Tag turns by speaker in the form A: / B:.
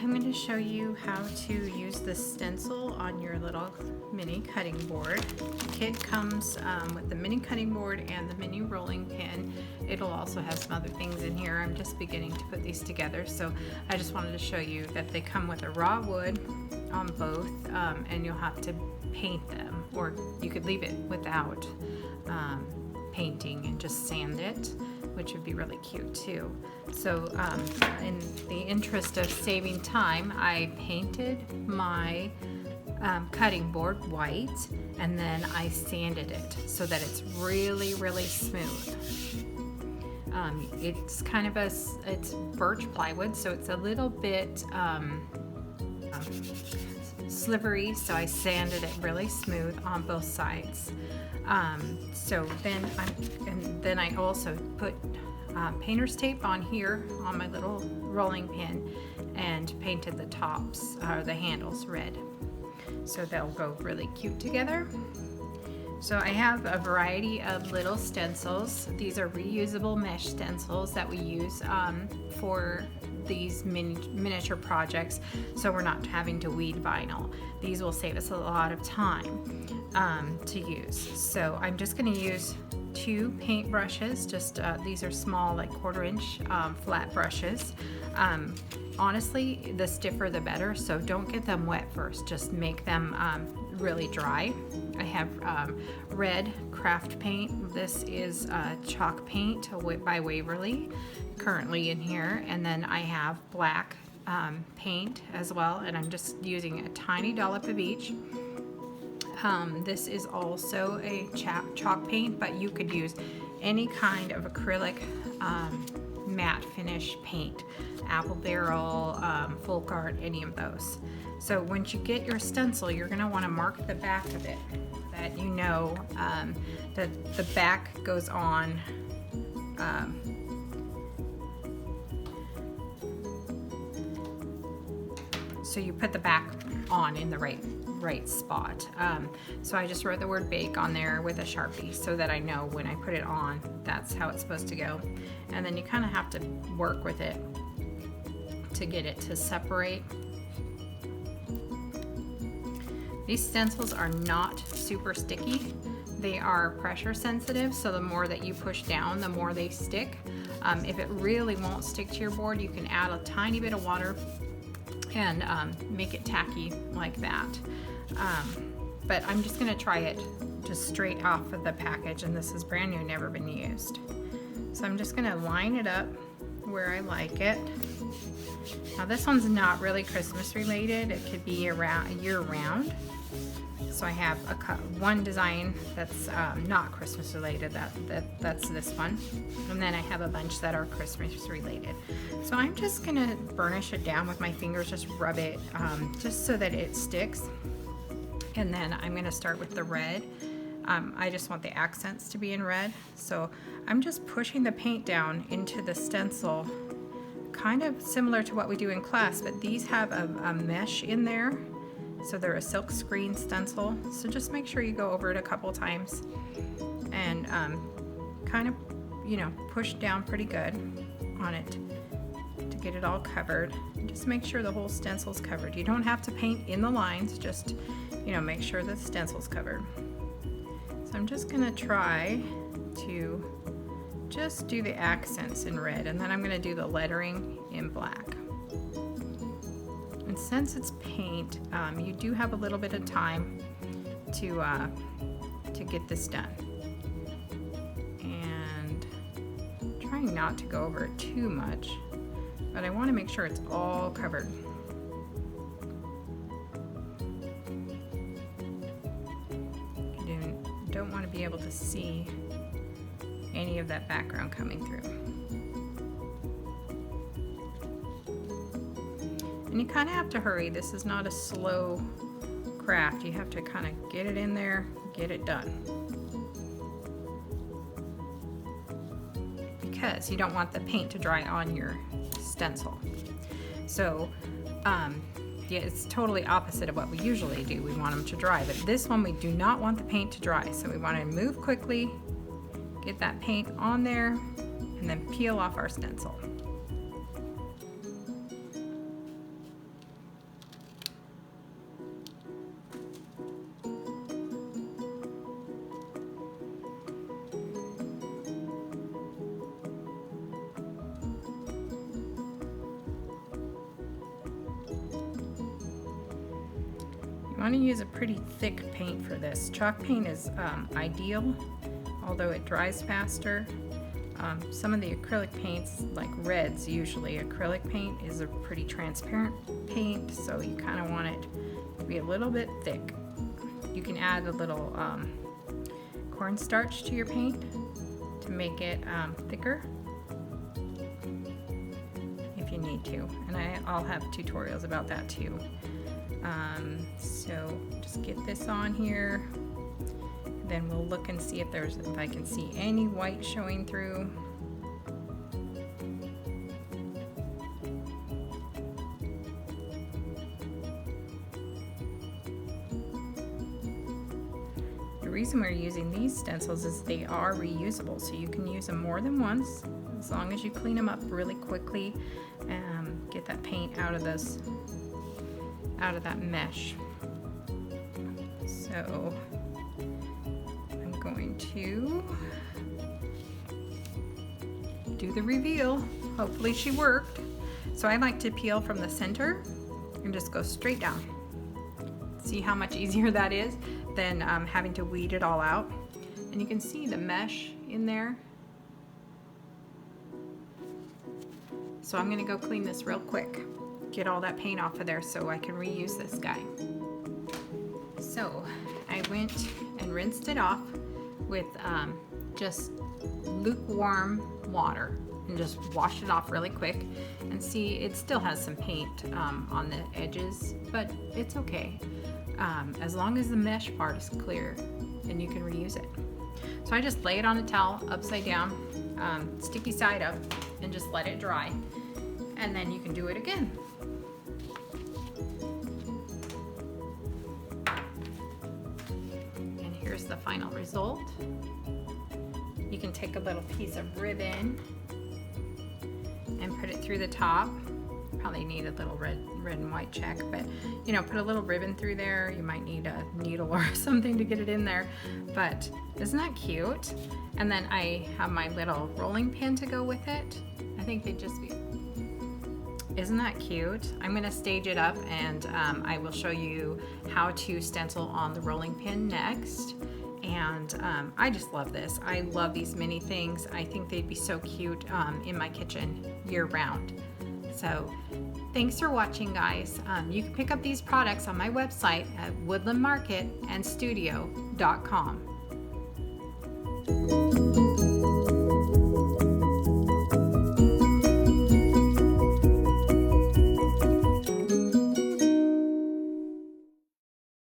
A: I'm going to show you how to use the stencil on your little mini cutting board. The kit comes with the mini cutting board and the mini rolling pin. It'll also have some other things in here. I'm just beginning to put these together, so I just wanted to show you that they come with a raw wood on both, and you'll have to paint them, or you could leave it without painting and just sand it, which would be really cute too. So in the interest of saving time, I painted my cutting board white, and then I sanded it so that it's really, really smooth. It's kind of it's birch plywood, so it's a little bit slivery, so I sanded it really smooth on both sides. So then I also put painter's tape on here on my little rolling pin and painted the tops, or the handles, red, so they'll go really cute together. So I have a variety of little stencils. These are reusable mesh stencils that we use for these miniature projects, so we're not having to weed vinyl. These will save us a lot of time to use. So I'm just going to use 2 paint brushes. Just these are small, like 1/4 inch flat brushes. Honestly, the stiffer the better, so don't get them wet first. Just make them really dry. I have red craft paint. This is chalk paint by Waverly currently in here, and then I have black paint as well, and I'm just using a tiny dollop of each. This is also a chalk paint, but you could use any kind of acrylic matte finish paint, apple barrel, folk art, any of those. So once you get your stencil, you're going to want to mark the back of it, that you know that the back goes on so you put the back on in the right spot. So I just wrote the word bake on there with a Sharpie so that I know when I put it on, that's how it's supposed to go. And then you kind of have to work with it to get it to separate. These stencils are not super sticky. They are pressure sensitive, so the more that you push down, the more they stick. If it really won't stick to your board, you can add a tiny bit of water and make it tacky like that. But I'm just going to try it just straight off of the package, and this is brand new, never been used. So I'm just going to line it up where I like it. Now this one's not really Christmas related. It could be year round. So I have one design that's not Christmas related. That's this one, and then I have a bunch that are Christmas related. So I'm just gonna burnish it down with my fingers, just rub it, just so that it sticks. And then I'm gonna start with the red. I just want the accents to be in red, so I'm just pushing the paint down into the stencil, kind of similar to what we do in class, but these have a mesh in there. So they're a silk screen stencil. So just make sure you go over it a couple times and kind of, push down pretty good on it to get it all covered. And just make sure the whole stencil's covered. You don't have to paint in the lines, just, make sure the stencil's covered. So I'm just gonna try to just do the accents in red, and then I'm gonna do the lettering in black. And since it's paint, you do have a little bit of time to get this done. And trying not to go over it too much, but I want to make sure it's all covered. You don't want to be able to see any of that background coming through. And you kind of have to hurry. This is not a slow craft. You have to kind of get it in there, get it done. Because you don't want the paint to dry on your stencil. So, yeah, it's totally opposite of what we usually do. We want them to dry, but this one we do not want the paint to dry. So we want to move quickly, get that paint on there, and then peel off our stencil. You want to use a pretty thick paint for this. Chalk paint is ideal, although it dries faster. Some of the acrylic paints, like reds usually, acrylic paint is a pretty transparent paint, so you kind of want it to be a little bit thick. You can add a little cornstarch to your paint to make it thicker if you need to, and I'll have tutorials about that too. So just get this on here, then we'll look and see if I can see any white showing through. The reason we're using these stencils is they are reusable, so you can use them more than once as long as you clean them up really quickly and get that paint out of that mesh. So I'm going to do the reveal. Hopefully she worked. So I like to peel from the center and just go straight down. See how much easier that is than having to weed it all out. And you can see the mesh in there. So I'm gonna go clean this real quick, get all that paint off of there so I can reuse this guy. So I went and rinsed it off with just lukewarm water and just washed it off really quick. And see, it still has some paint on the edges, but it's okay. As long as the mesh part is clear, then you can reuse it. So I just lay it on a towel upside down, sticky side up, and just let it dry. And then you can do it again. And here's the final result. You can take a little piece of ribbon and put it through the top. Probably need a little red and white check, but you know, put a little ribbon through there. You might need a needle or something to get it in there, but isn't that cute? And then I have my little rolling pin to go with it. I think they'd just be, isn't that cute? I'm gonna stage it up and I will show you how to stencil on the rolling pin next. And I just love this. I love these mini things. I think they'd be so cute in my kitchen year round. So thanks for watching, guys. You can pick up these products on my website at woodlandmarketandstudio.com.